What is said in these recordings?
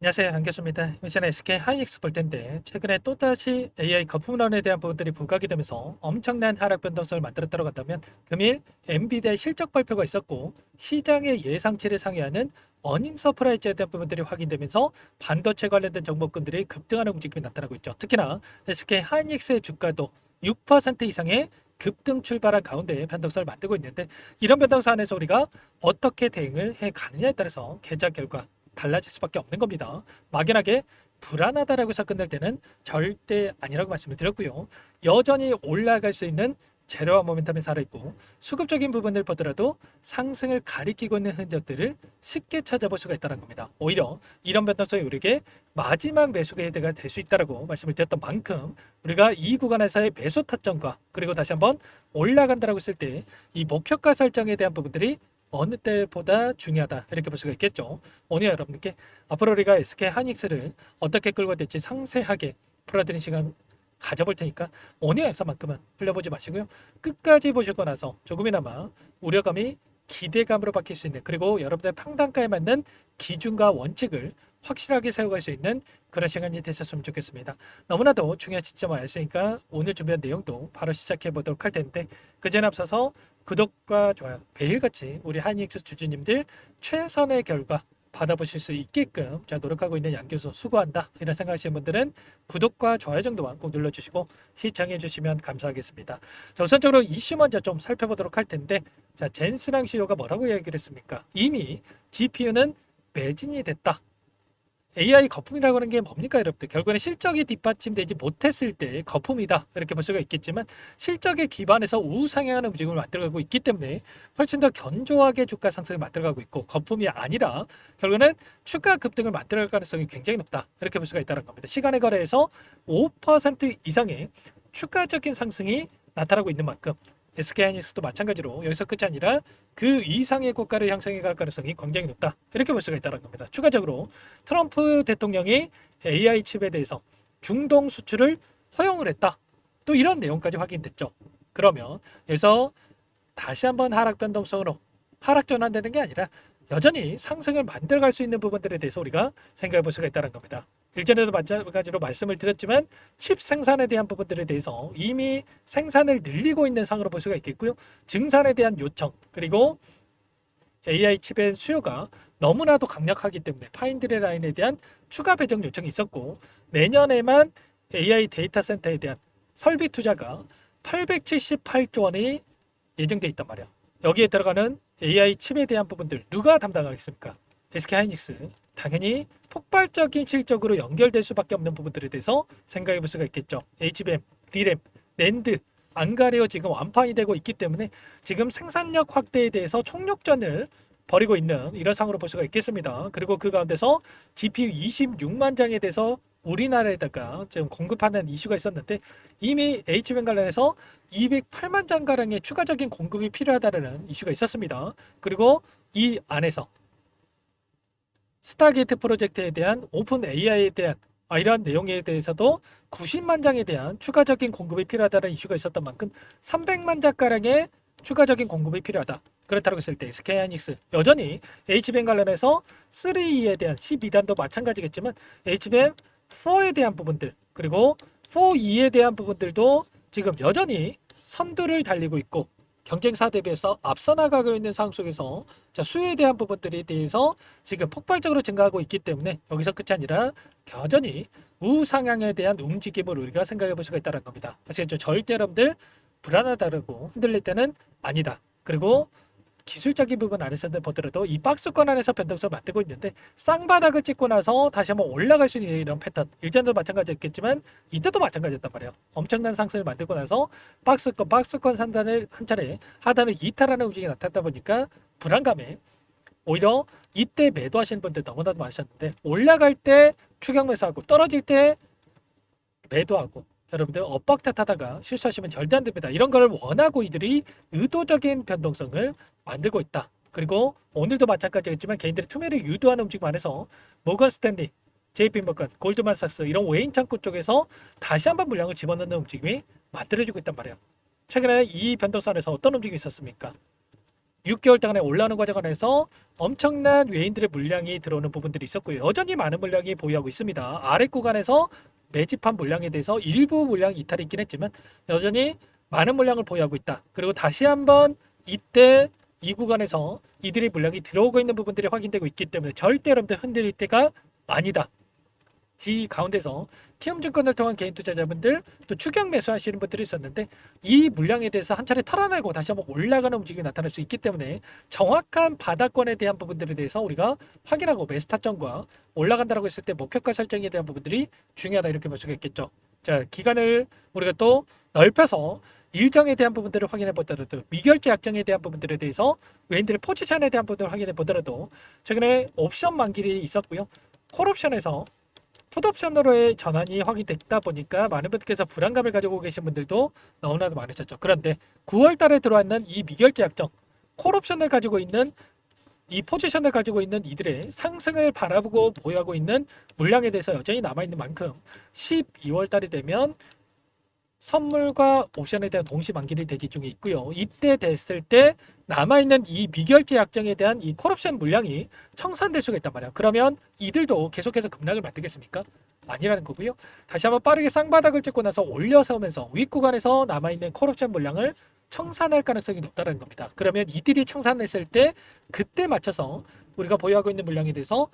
안녕하세요. 반갑습니다. 이번에 SK 하이닉스 볼 텐데 최근에 또다시 AI 거품론에 대한 부분들이 부각이 되면서 엄청난 하락 변동성을 만들었다고 한다면 금일 엔비디아의 실적 발표가 있었고 시장의 예상치를 상회하는 어닝 서프라이즈에 대한 부분들이 확인되면서 반도체 관련된 종목군들이 급등하는 움직임이 나타나고 있죠. 특히나 SK 하이닉스의 주가도 6% 이상의 급등 출발한 가운데 변동성을 만들고 있는데 이런 변동성 안에서 우리가 어떻게 대응을 해 가느냐에 따라서 계좌 결과 달라질 수밖에 없는 겁니다. 막연하게 불안하다라고 해서 끝낼 때는 절대 아니라고 말씀을 드렸고요. 여전히 올라갈 수 있는 재료와 모멘텀이 살아있고 수급적인 부분을 보더라도 상승을 가리키고 있는 흔적들을 쉽게 찾아볼 수가 있다는 겁니다. 오히려 이런 변동성이 우리에게 마지막 매수 기회가 될 수 있다고 말씀을 드렸던 만큼 우리가 이 구간에서의 매수 타점과 그리고 다시 한번 올라간다라고 했을 때 이 목표가 설정에 대한 부분들이 어느 때보다 중요하다 이렇게 볼 수가 있겠죠. 오늘 여러분께 앞으로 우리가 SK 하이닉스를 어떻게 끌고 될지 상세하게 풀어드린 시간 가져볼 테니까 오늘 영상만큼은 흘려보지 마시고요. 끝까지 보시고 나서 조금이나마 우려감이 기대감으로 바뀔 수 있는, 그리고 여러분들의 판단가에 맞는 기준과 원칙을 확실하게 세워갈 수 있는 그런 시간이 되셨으면 좋겠습니다. 너무나도 중요한 시점을 알았으니까 오늘 준비한 내용도 바로 시작해 보도록 할 텐데, 그 전에 앞서서 구독과 좋아요, 매일같이 우리 하이닉스 주주님들 최선의 결과 받아보실 수 있게끔 제가 노력하고 있는 양교수 수고한다 이런 생각하시는 분들은 구독과 좋아요 정도만 꼭 눌러주시고 시청해 주시면 감사하겠습니다. 자, 우선적으로 이슈 먼저 좀 살펴보도록 할 텐데, 자, 젠스랑 CEO가 뭐라고 이야기를 했습니까? 이미 GPU는 매진이 됐다. AI 거품이라고 하는 게 뭡니까, 여러분들? 결국에는 실적이 뒷받침되지 못했을 때 거품이다 이렇게 볼 수가 있겠지만, 실적에 기반해서 우상향하는 움직임을 만들어가고 있기 때문에 훨씬 더 견조하게 주가 상승을 만들어가고 있고, 거품이 아니라 결국에는 추가 급등을 만들어갈 가능성이 굉장히 높다 이렇게 볼 수가 있다는 겁니다. 시간의 거래에서 5% 이상의 추가적인 상승이 나타나고 있는 만큼 SK하이닉스도 마찬가지로 여기서 끝이 아니라 그 이상의 고가를 향상해 갈 가능성이 굉장히 높다 이렇게 볼 수가 있다는 겁니다. 추가적으로 트럼프 대통령이 AI 칩에 대해서 중동 수출을 허용을 했다, 또 이런 내용까지 확인됐죠. 그러면 여기서 다시 한번 하락 변동성으로 하락 전환되는 게 아니라 여전히 상승을 만들어갈 수 있는 부분들에 대해서 우리가 생각해 볼 수가 있다는 겁니다. 일전에도 마찬가지로 말씀을 드렸지만 칩 생산에 대한 부분들에 대해서 이미 생산을 늘리고 있는 상으로 볼 수가 있겠고요. 증산에 대한 요청, 그리고 AI 칩의 수요가 너무나도 강력하기 때문에 파인드레 라인에 대한 추가 배정 요청이 있었고, 내년에만 AI 데이터 센터에 대한 설비 투자가 878조 원이 예정돼 있단 말이야. 여기에 들어가는 AI 칩에 대한 부분들 누가 담당하겠습니까? SK하이닉스. 당연히 폭발적인 실적으로 연결될 수밖에 없는 부분들에 대해서 생각해 볼 수가 있겠죠. HBM, DRAM, 낸드 안 가려 지금 완판이 되고 있기 때문에 지금 생산력 확대에 대해서 총력전을 벌이고 있는 이런 상으로 볼 수가 있겠습니다. 그리고 그 가운데서 GPU 26만 장에 대해서 우리나라에다가 지금 공급하는 이슈가 있었는데, 이미 HBM 관련해서 208만 장 가량의 추가적인 공급이 필요하다는 이슈가 있었습니다. 그리고 이 안에서 스타게이트 프로젝트에 대한 오픈 AI에 대한 이러한 내용에 대해서도 90만 장에 대한 추가적인 공급이 필요하다는 이슈가 있었던 만큼 300만 장가량의 추가적인 공급이 필요하다. 그렇다고 했을 때 SK하이닉스 여전히 HBM 관련해서 3E에 대한 12단도 마찬가지겠지만 HBM4에 대한 부분들, 그리고 4E에 대한 부분들도 지금 여전히 선두를 달리고 있고 경쟁사 대비해서 앞서 나가고 있는 상황 속에서 수요에 대한 부분들에 대해서 지금 폭발적으로 증가하고 있기 때문에 여기서 끝이 아니라 여전히 우상향에 대한 움직임을 우리가 생각해 볼 수가 있다는 겁니다. 그래서 절대 여러분들 불안하다고 흔들릴 때는 아니다. 그리고 기술적인 부분 안에서 보더라도 이 박스권 안에서 변동성을 만들고 있는데, 쌍바닥을 찍고 나서 다시 한번 올라갈 수 있는 이런 패턴, 일전도 마찬가지였겠지만 이때도 마찬가지였단 말이에요. 엄청난 상승을 만들고 나서 박스권 상단을 한 차례, 하단을 이탈하는 움직임이 나타났다 보니까 불안감에 오히려 이때 매도하시는 분들 너무나도 많으셨는데, 올라갈 때 추격 매수하고 떨어질 때 매도하고 여러분들 엇박자 타다가 실수하시면 절대 안 됩니다. 이런 걸 원하고 이들이 의도적인 변동성을 만들고 있다. 그리고 오늘도 마찬가지겠지만 개인들의 투매를 유도하는 움직임 안에서 모건 스탠리, JP모건, 골드만삭스 이런 외인 창구 쪽에서 다시 한번 물량을 집어넣는 움직임이 만들어지고 있단 말이에요. 최근에 이 변동선에서 어떤 움직임이 있었습니까? 6개월 동안에 올라오는 과정에서 엄청난 외인들의 물량이 들어오는 부분들이 있었고요. 여전히 많은 물량이 보유하고 있습니다. 아래 구간에서 매집한 물량에 대해서 일부 물량 이탈이 있긴 했지만 여전히 많은 물량을 보유하고 있다. 그리고 다시 한번 이때 이 구간에서 이들의 물량이 들어오고 있는 부분들이 확인되고 있기 때문에 절대 여러분들 흔들릴 때가 아니다. 이 가운데서 키움증권을 통한 개인 투자자분들 또 추격 매수하시는 분들이 있었는데 이 물량에 대해서 한 차례 털어내고 다시 한번 올라가는 움직임이 나타날 수 있기 때문에 정확한 바닥권에 대한 부분들에 대해서 우리가 확인하고 매수 타점과 올라간다고 했을 때 목표가 설정에 대한 부분들이 중요하다 이렇게 볼 수가 있겠죠. 자, 기간을 우리가 또 넓혀서 일정에 대한 부분들을 확인해 보더라도 미결제 약정에 대한 부분들에 대해서 외인들의 포지션에 대한 부분들을 확인해 보더라도 최근에 옵션 만기일이 있었고요. 콜옵션에서 풋옵션으로의 전환이 확인됐다 보니까 많은 분들께서 불안감을 가지고 계신 분들도 너무나도 많으셨죠. 그런데 9월 달에 들어왔는 이 미결제 약정, 콜옵션을 가지고 있는 이 포지션을 가지고 있는 이들의 상승을 바라보고 보유하고 있는 물량에 대해서 여전히 남아있는 만큼 12월 달이 되면 선물과 옵션에 대한 동시 만기일이 대기 중에 있고요. 이때 됐을 때 남아있는 이 미결제 약정에 대한 이 콜옵션 물량이 청산될 수가 있단 말이야. 그러면 이들도 계속해서 급락을 만들겠습니까? 아니라는 거고요. 다시 한번 빠르게 쌍바닥을 찍고 나서 올려세우면서 윗구간에서 남아있는 콜옵션 물량을 청산할 가능성이 높다는 겁니다. 그러면 이들이 청산했을 때 그때 맞춰서 우리가 보유하고 있는 물량에 대해서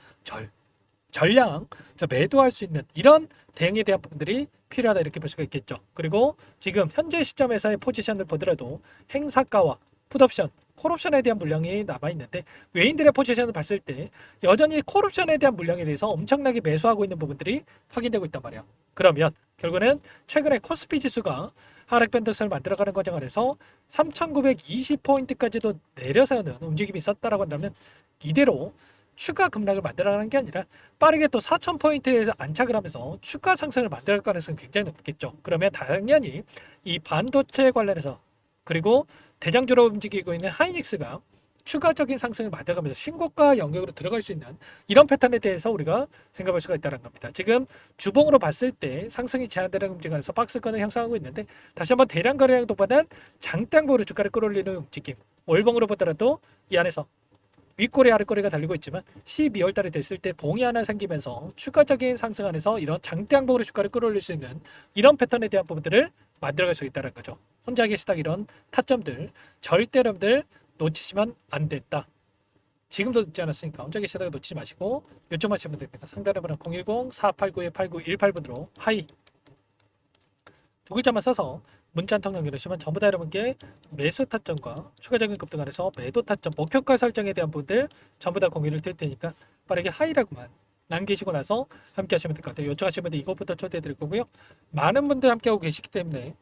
전량 매도할 수 있는 이런 대응에 대한 부분들이 필요하다 이렇게 볼 수가 있겠죠. 그리고 지금 현재 시점에서의 포지션을 보더라도 행사가와 풋옵션, 콜옵션에 대한 물량이 남아있는데 외인들의 포지션을 봤을 때 여전히 콜옵션에 대한 물량에 대해서 엄청나게 매수하고 있는 부분들이 확인되고 있단 말이에요. 그러면 결국은 최근에 코스피 지수가 하락 밴드선을 만들어가는 과정 안에서 3,920포인트까지도 내려서는 움직임이 있었다라고 한다면 이대로 추가 급락을 만들어가는 게 아니라 빠르게 또 4,000포인트에서 안착을 하면서 추가 상승을 만들어갈 가능성이 굉장히 높겠죠. 그러면 당연히 이 반도체 관련해서 그리고 대장주로 움직이고 있는 하이닉스가 추가적인 상승을 만들어가면서 신고가 영역으로 들어갈 수 있는 이런 패턴에 대해서 우리가 생각할 수가 있다는 겁니다. 지금 주봉으로 봤을 때 상승이 제한되는 움직임 안에서 박스권을 형성하고 있는데 다시 한번 대량 거래 행동보다는 장대항보로 주가를 끌어올리는 움직임, 월봉으로 보더라도 이 안에서 윗꼬리 아랫꼬리가 달리고 있지만 12월 달에 됐을 때 봉이 하나 생기면서 추가적인 상승 안에서 이런 장대항복으로 주가를 끌어올릴 수 있는 이런 패턴에 대한 부분들을 만들어갈 수 있다는 거죠. 혼자 계시다 이런 타점들 절대 여러분들 놓치시면 안 됐다. 지금도 늦지 않았으니까 혼자 계시다가 놓치지 마시고 요청하시면 됩니다. 상담 번호 010-4892-8918번으로 하이 두 글자만 써서 문자 한 통 남겨주시면 전부 다 여러분께 매수 타점과 추가적인 급등 안에서 매도 타점, 목표가 설정에 대한 부분들 전부 다 공유를 드릴 테니까 빠르게 하이라고만 남기시고 나서 함께 하시면 될 것 같아요. 요청하시면 이것부터 초대해 드릴 거고요. 많은 분들 함께하고 계시기 때문에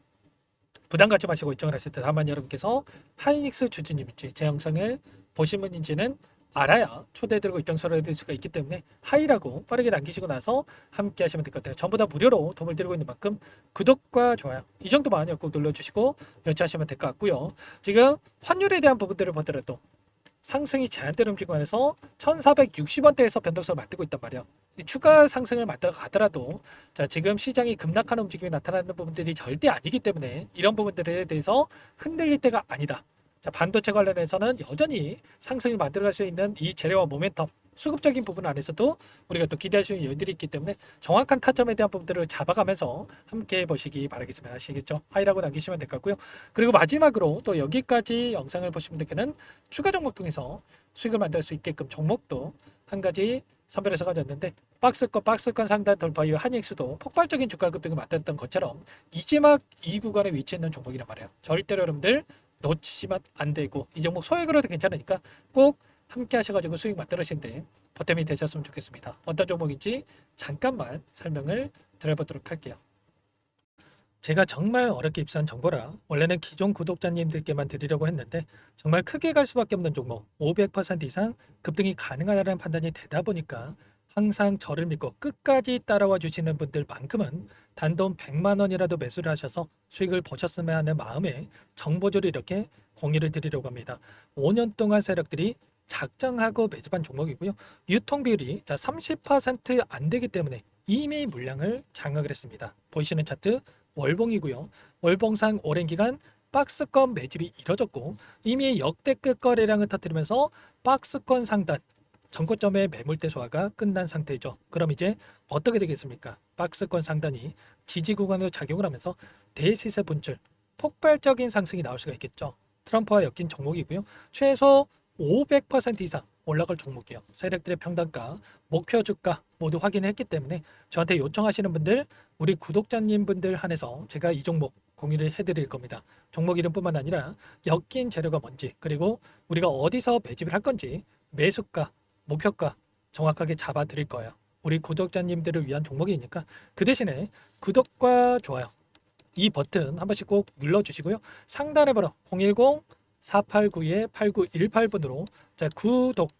부담 갖지 마시고 요청을 하실 때 다만 여러분께서 하이닉스 주주님인지 제 영상을 보신 분인지는 알아야 초대해드리고 입장서를 해드릴 수가 있기 때문에 하이라고 빠르게 남기시고 나서 함께 하시면 될 것 같아요. 전부 다 무료로 도움을 드리고 있는 만큼 구독과 좋아요 이 정도만 꼭 눌러주시고 요청하시면 될 것 같고요. 지금 환율에 대한 부분들을 보더라도 상승이 제한되는 움직임 안에서 1460원대에서 변동성을 만들고 있단 말이에요. 추가 상승을 만들어 가더라도 자 지금 시장이 급락하는 움직임이 나타나는 부분들이 절대 아니기 때문에 이런 부분들에 대해서 흔들릴 때가 아니다. 자, 반도체 관련해서는 여전히 상승을 만들어갈 수 있는 이 재료와 모멘텀 수급적인 부분 안에서도 우리가 또 기대할 수 있는 여유들이 있기 때문에 정확한 타점에 대한 부분들을 잡아가면서 함께 보시기 바라겠습니다. 아시겠죠? 하이라고 남기시면 될 것 같고요. 그리고 마지막으로 또 여기까지 영상을 보신 분들께는 추가 종목 통해서 수익을 만들 수 있게끔 종목도 한 가지 선별해서 가졌는데 박스권 상단 돌파 이후 한익수도 폭발적인 주가 급등을 만들었던 것처럼 이지막 이 구간에 위치해 있는 종목이란 말이에요. 절대로 여러분들 놓치시면 안 되고 이 종목 소액으로도 괜찮으니까 꼭 함께 하셔가지고 수익 만들으시는데 보탬이 되셨으면 좋겠습니다. 어떤 종목인지 잠깐만 설명을 드려보도록 할게요. 제가 정말 어렵게 입수한 정보라 원래는 기존 구독자님들께만 드리려고 했는데 정말 크게 갈 수밖에 없는 종목 500% 이상 급등이 가능하다는 판단이 되다 보니까 항상 저를 믿고 끝까지 따라와 주시는 분들만큼은 단돈 100만 원이라도 매수를 하셔서 수익을 보셨으면 하는 마음에 정보조를 이렇게 공유를 드리려고 합니다. 5년 동안 세력들이 작정하고 매집한 종목이고요. 유통 비율이 30%안 되기 때문에 이미 물량을 장악을 했습니다. 보이시는 차트 월봉이고요. 월봉상 오랜 기간 박스권 매집이 이뤄졌고 이미 역대급 거래량을 터뜨리면서 박스권 상단 전고점의 매물대 소화가 끝난 상태죠. 그럼 이제 어떻게 되겠습니까? 박스권 상단이 지지 구간으로 작용을 하면서 대시세 분출 폭발적인 상승이 나올 수가 있겠죠. 트럼프와 엮인 종목이고요. 최소 500% 이상 올라갈 종목이에요. 세력들의 평단가, 목표 주가 모두 확인했기 때문에 저한테 요청하시는 분들, 우리 구독자님 분들 한해서 제가 이 종목 공유를 해드릴 겁니다. 종목 이름뿐만 아니라 엮인 재료가 뭔지, 그리고 우리가 어디서 매집을 할 건지, 매수가, 목표가 정확하게 잡아 드릴 거예요. 우리 구독자님들을 위한 종목이니까 그 대신에 구독과 좋아요 이 버튼 한 번씩 꼭 눌러주시고요. 상단에 번호 010-489-8918번으로 구독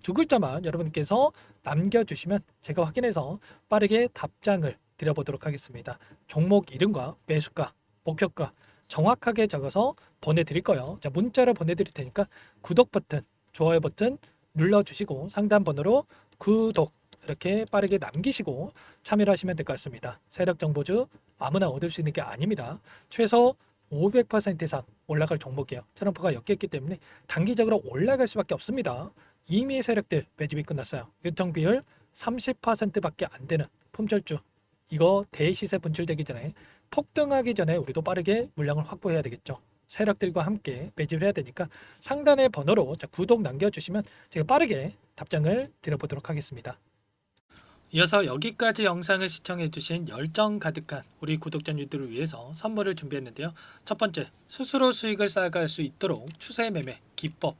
두 글자만 여러분께서 남겨주시면 제가 확인해서 빠르게 답장을 드려보도록 하겠습니다. 종목 이름과 매수가, 목표가 정확하게 적어서 보내드릴 거예요. 문자로 보내드릴 테니까 구독 버튼, 좋아요 버튼 눌러주시고 상단 번호로 구독 이렇게 빠르게 남기시고 참여를 하시면 될 것 같습니다. 세력 정보주 아무나 얻을 수 있는 게 아닙니다. 최소 500% 이상 올라갈 종목이에요. 트럼프가 엮였기 때문에 단기적으로 올라갈 수밖에 없습니다. 이미 세력들 매집이 끝났어요. 유통비율 30%밖에 안 되는 품절주, 이거 대시세 분출되기 전에 폭등하기 전에 우리도 빠르게 물량을 확보해야 되겠죠. 세력들과 함께 매집을 해야 되니까 상단의 번호로 구독 남겨주시면 제가 빠르게 답장을 드려보도록 하겠습니다. 이어서 여기까지 영상을 시청해주신 열정 가득한 우리 구독자님들을 위해서 선물을 준비했는데요. 첫 번째, 스스로 수익을 쌓아갈 수 있도록 추세 매매 기법,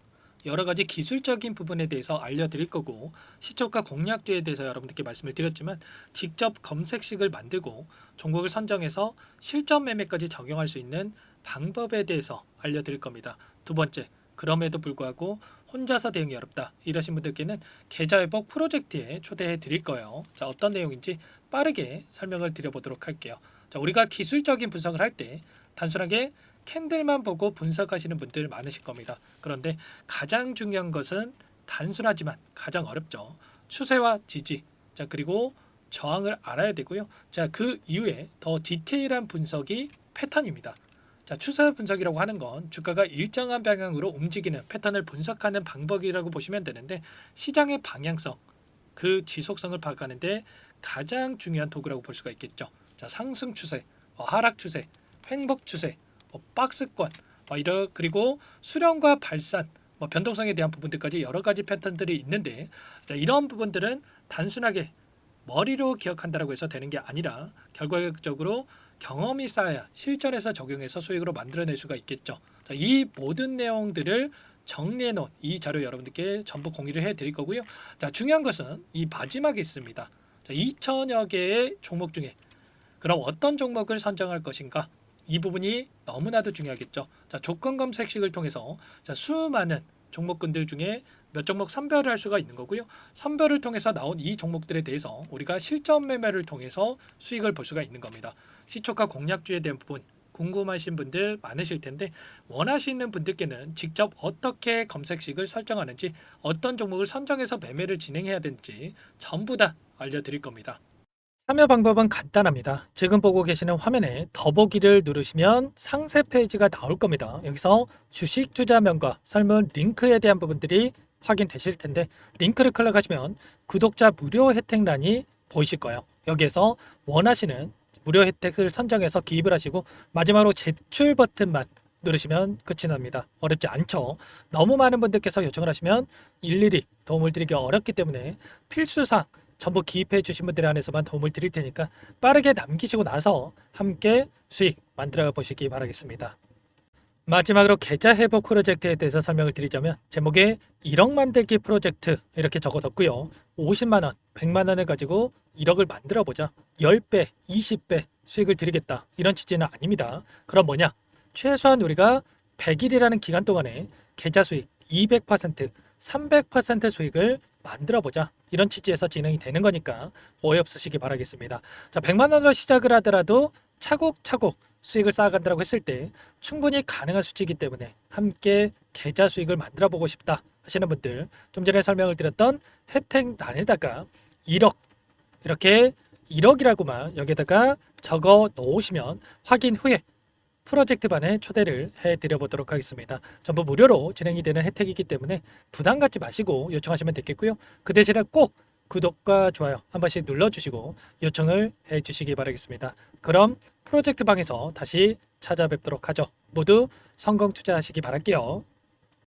여러가지 기술적인 부분에 대해서 알려드릴 거고, 시초가 공략주에 대해서 여러분들께 말씀을 드렸지만 직접 검색식을 만들고 종목을 선정해서 실전 매매까지 적용할 수 있는 방법에 대해서 알려드릴 겁니다. 두 번째, 그럼에도 불구하고 혼자서 대응이 어렵다 이러신 분들께는 계좌회복 프로젝트에 초대해 드릴 거예요. 어떤 내용인지 빠르게 설명을 드려보도록 할게요. 우리가 기술적인 분석을 할 때 단순하게 캔들만 보고 분석하시는 분들 많으실 겁니다. 그런데 가장 중요한 것은 단순하지만 가장 어렵죠. 추세와 지지, 그리고 저항을 알아야 되고요. 그 이후에 더 디테일한 분석이 패턴입니다. 추세 분석이라고 하는 건 주가가 일정한 방향으로 움직이는 패턴을 분석하는 방법이라고 보시면 되는데, 시장의 방향성, 그 지속성을 파악하는데 가장 중요한 도구라고 볼 수가 있겠죠. 상승 추세, 하락 추세, 횡복 추세, 박스권, 그리고 수렴과 발산, 변동성에 대한 부분들까지 여러 가지 패턴들이 있는데, 이런 부분들은 단순하게 머리로 기억한다고 해서 되는 게 아니라 결과적으로 경험이 쌓아야 실전에서 적용해서 수익으로 만들어낼 수가 있겠죠. 이 모든 내용들을 정리해 놓은 이 자료 여러분들께 전부 공유를 해 드릴 거고요. 중요한 것은 이 마지막에 있습니다. 2천여 개의 종목 중에 그럼 어떤 종목을 선정할 것인가, 이 부분이 너무나도 중요하겠죠. 조건 검색식을 통해서 수많은 종목군들 중에 몇 종목 선별을 할 수가 있는 거고요. 선별을 통해서 나온 이 종목들에 대해서 우리가 실전 매매를 통해서 수익을 볼 수가 있는 겁니다. 시초가 공략주에 대한 부분 궁금하신 분들 많으실 텐데, 원하시는 분들께는 직접 어떻게 검색식을 설정하는지, 어떤 종목을 선정해서 매매를 진행해야 되는지 전부 다 알려드릴 겁니다. 참여 방법은 간단합니다. 지금 보고 계시는 화면에 더보기를 누르시면 상세 페이지가 나올 겁니다. 여기서 주식 투자명과 설문 링크에 대한 부분들이 확인되실 텐데, 링크를 클릭하시면 구독자 무료 혜택란이 보이실 거예요. 여기에서 원하시는 무료 혜택을 선정해서 기입을 하시고 마지막으로 제출 버튼만 누르시면 끝이 납니다. 어렵지 않죠? 너무 많은 분들께서 요청을 하시면 일일이 도움을 드리기 어렵기 때문에 필수사항 전부 기입해 주신 분들 안에서만 도움을 드릴 테니까 빠르게 남기시고 나서 함께 수익 만들어 보시기 바라겠습니다. 마지막으로 계좌 회복 프로젝트에 대해서 설명을 드리자면, 제목에 1억 만들기 프로젝트 이렇게 적어뒀고요. 50만 원, 100만 원을 가지고 1억을 만들어 보자, 10배, 20배 수익을 드리겠다, 이런 취지는 아닙니다. 그럼 뭐냐? 최소한 우리가 100일이라는 기간 동안에 계좌 수익 200%, 300% 수익을 만들어 보자, 이런 취지에서 진행이 되는 거니까 오해 없으시기 바라겠습니다. 100만 원으로 시작을 하더라도 차곡차곡 수익을 쌓아간다고 했을 때 충분히 가능한 수치이기 때문에 함께 계좌 수익을 만들어 보고 싶다 하시는 분들, 좀 전에 설명을 드렸던 혜택란에다가 1억, 이렇게 1억이라고만 여기다가 적어 놓으시면 확인 후에 프로젝트 반에 초대를 해드려 보도록 하겠습니다. 전부 무료로 진행이 되는 혜택이기 때문에 부담 갖지 마시고 요청하시면 되겠고요. 그 대신에 꼭 구독과 좋아요 한 번씩 눌러주시고 요청을 해주시기 바라겠습니다. 그럼 프로젝트 방에서 다시 찾아뵙도록 하죠. 모두 성공 투자하시기 바랄게요.